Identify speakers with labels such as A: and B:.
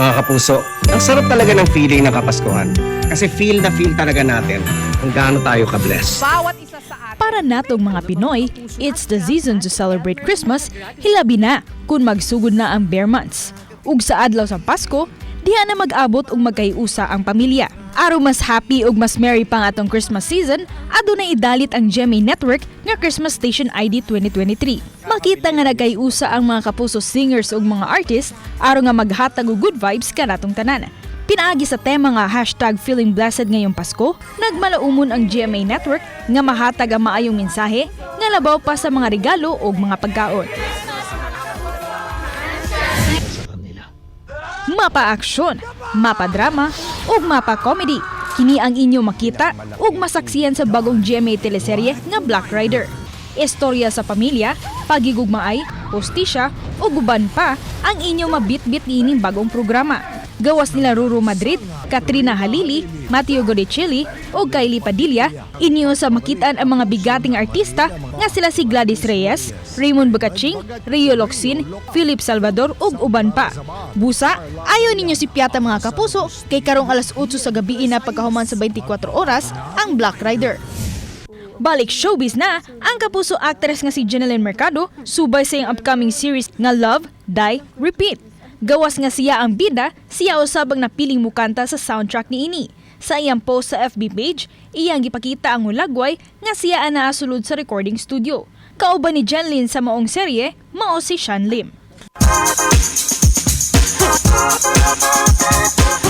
A: Mga kapuso, ang sarap talaga ng feeling ng Kapaskuhan. Kasi feel na feel talaga natin kung gaano tayo ka-bless.
B: Bawat isa sa atin.
C: Para natong mga Pinoy, it's the season to celebrate Christmas, hilabi na kung magsugod na ang bare months. Ug sa adlaw sa Pasko, diha na mag-abot ug magkaiusa ang pamilya. Aron mas happy ug mas merry pang atong Christmas season, adunay idalit ang GMA Network nga Christmas Station ID 2023. Makita nga nagkaiusa ang mga kapuso singers ug mga artists aron nga maghatag og good vibes kanatong tanan. Pinaagi sa tema nga #feeling blessed ngayong Pasko, nagmalaumon ang GMA Network nga mahatag ang maayong mensahe nga labaw pa sa mga regalo ug mga pagkaon. Mapa-aksyon, mapa-drama, ug mapa-comedy. Kini ang inyo makita ug masaksiyan sa bagong GMA teleserye nga Black Rider. Istorya sa pamilya, pagigugmaay, hostisya ug uban pa ang inyo mabit-bit niining bagong programa. Gawas nila Ruru Madrid, Katrina Halili, Mateo Godechili o Kylie Padilla, inyo sa makitaan ang mga bigating artista nga sila si Gladys Reyes, Raymond Bacaching, Rio Locsin, Philip Salvador ug uban pa. Busa, ayaw ninyo si Piata mga kapuso kay karong alas 8 sa gabi na pagkahuman sa 24 oras ang Black Rider. Balik showbiz na, ang kapuso actress nga si Jeneline Mercado subay sa iyang upcoming series nga Love, Die, Repeat. Gawas nga siya ang bida, siya usabang napiling mukanta sa soundtrack ni ini. Sa iyang post sa FB page, iyang gipakita ang ulagway nga siya ang naasulod sa recording studio. Kauban ni Jeneline sa maong serye, mao si Sean Lim.